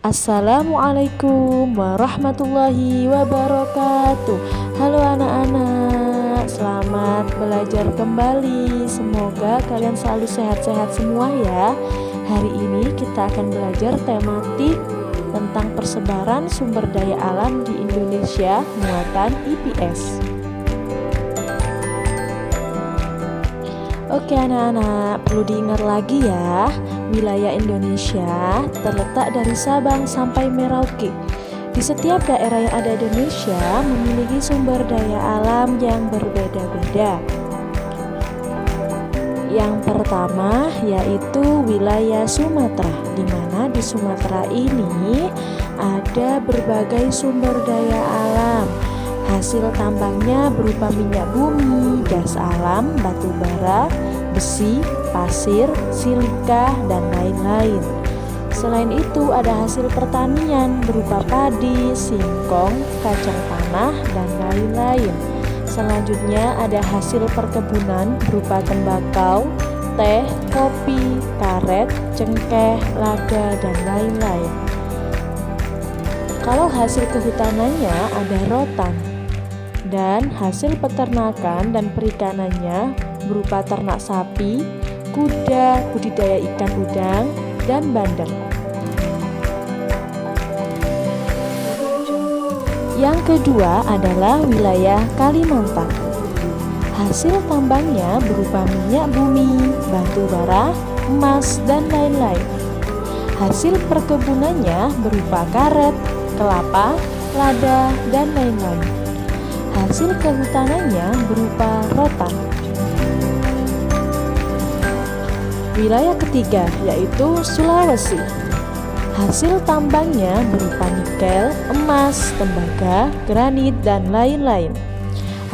Assalamualaikum warahmatullahi wabarakatuh. Halo anak-anak, selamat belajar kembali. Semoga kalian selalu sehat-sehat semua ya. Hari ini kita akan belajar tematik tentang persebaran sumber daya alam di Indonesia muatan IPS. Oke anak-anak, perlu diingat lagi ya, wilayah Indonesia terletak dari Sabang sampai Merauke. Di setiap daerah yang ada di Indonesia memiliki sumber daya alam yang berbeda-beda. Yang pertama yaitu wilayah Sumatera, di mana di Sumatera ini ada berbagai sumber daya alam. Hasil tambangnya berupa minyak bumi, gas alam, batu bara, besi, pasir, silika, dan lain-lain. Selain itu ada hasil pertanian berupa padi, singkong, kacang tanah, dan lain-lain. Selanjutnya ada hasil perkebunan berupa tembakau, teh, kopi, karet, cengkeh, lada, dan lain-lain. Kalau hasil kehutanannya ada rotan. Dan hasil peternakan dan perikanannya berupa ternak sapi, kuda, budidaya ikan udang, dan bandeng. Yang kedua adalah wilayah Kalimantan. Hasil tambangnya berupa minyak bumi, batu bara, emas, dan lain-lain. Hasil perkebunannya berupa karet, kelapa, lada, dan lain-lain. Hasil kehutanannya berupa rotan. Wilayah ketiga yaitu Sulawesi. Hasil tambangnya berupa nikel, emas, tembaga, granit, dan lain-lain.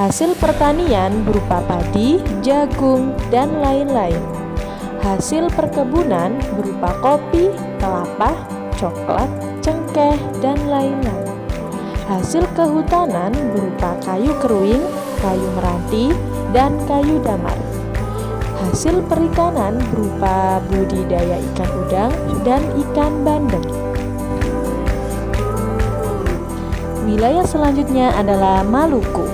Hasil pertanian berupa padi, jagung, dan lain-lain. Hasil perkebunan berupa kopi, kelapa, coklat, cengkeh, dan lain-lain. Hasil kehutanan berupa kayu keruing, kayu meranti, dan kayu damar. Hasil perikanan berupa budidaya ikan udang dan ikan bandeng. Wilayah selanjutnya adalah Maluku.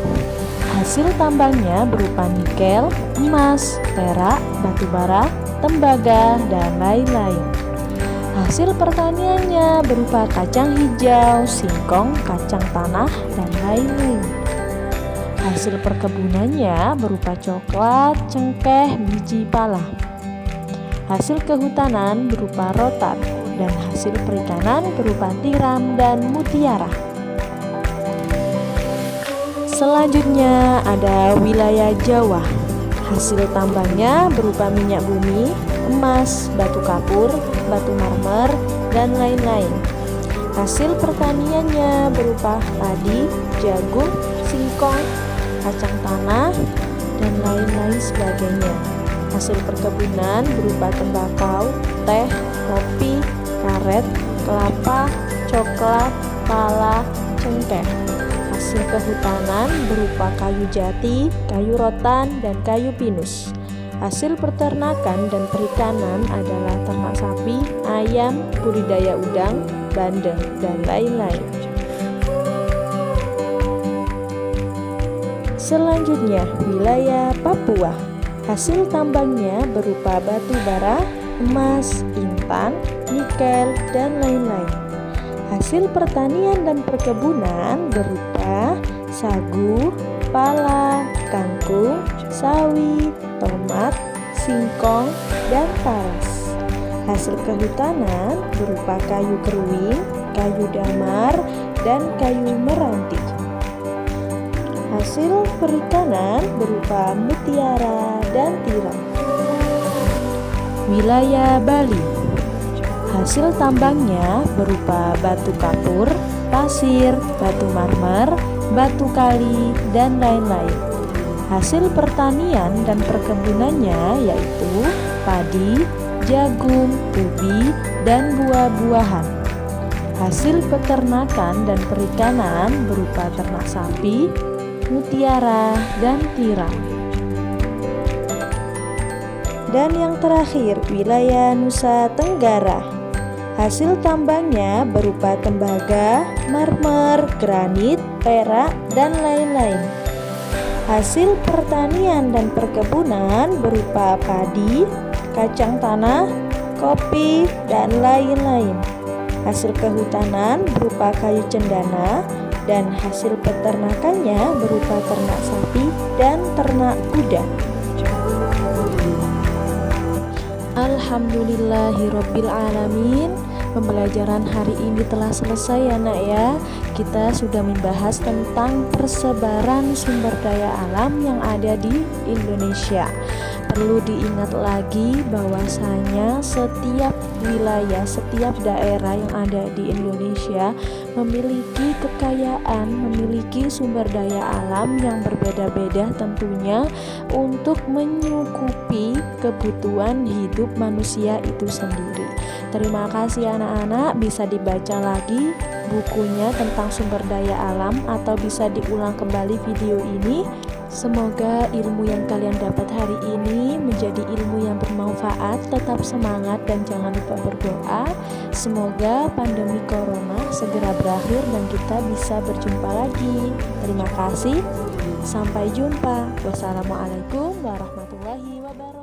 Hasil tambangnya berupa nikel, emas, perak, batu bara, tembaga, dan lain-lain. Hasil pertaniannya berupa kacang hijau, singkong, kacang tanah, dan lain-lain. Hasil perkebunannya berupa coklat, cengkeh, biji pala. Hasil kehutanan berupa rotan, dan hasil perikanan berupa tiram dan mutiara. Selanjutnya ada wilayah Jawa. Hasil tambangnya berupa minyak bumi, emas, batu kapur, batu marmer, dan lain-lain. Hasil pertaniannya berupa padi, jagung, singkong, kacang tanah, dan lain-lain sebagainya. Hasil perkebunan berupa tembakau, teh, kopi, karet, kelapa, coklat, pala, cengkeh. Hasil kehutanan berupa kayu jati, kayu rotan, dan kayu pinus. Hasil peternakan dan perikanan adalah ternak sapi, ayam, budidaya udang, bandeng, dan lain-lain. Selanjutnya, wilayah Papua. Hasil tambangnya berupa batu bara, emas, intan, nikel, dan lain-lain. Hasil pertanian dan perkebunan berupa sagu, pala, kangkung, sawi, tomat, singkong, dan talas. Hasil kehutanan berupa kayu keruing, kayu damar, dan kayu meranti. Hasil perikanan berupa mutiara dan tiram. Wilayah Bali. Hasil tambangnya berupa batu kapur, pasir, batu marmer, batu kali, dan lain-lain. Hasil pertanian dan perkebunannya yaitu padi, jagung, ubi, dan buah-buahan. Hasil peternakan dan perikanan berupa ternak sapi, mutiara, dan tiram. Dan yang terakhir, wilayah Nusa Tenggara. Hasil tambangnya berupa tembaga, marmer, granit, perak, dan lain-lain. Hasil pertanian dan perkebunan berupa padi, kacang tanah, kopi, dan lain-lain. Hasil kehutanan berupa kayu cendana, dan hasil peternakannya berupa ternak sapi dan ternak kuda. Alhamdulillahirabbil alamin. Pembelajaran hari ini telah selesai ya nak ya. Kita sudah membahas tentang persebaran sumber daya alam yang ada di Indonesia. Perlu diingat lagi bahwasanya setiap wilayah, setiap daerah yang ada di Indonesia memiliki kekayaan, memiliki sumber daya alam yang berbeda-beda tentunya untuk menyukupi kebutuhan hidup manusia itu sendiri. Terima kasih anak-anak, bisa dibaca lagi bukunya tentang sumber daya alam atau bisa diulang kembali video ini. Semoga ilmu yang kalian dapat hari ini menjadi ilmu yang bermanfaat. Tetap semangat dan jangan lupa berdoa. Semoga pandemi corona segera berakhir dan kita bisa berjumpa lagi. Terima kasih. Sampai jumpa. Wassalamualaikum warahmatullahi wabarakatuh.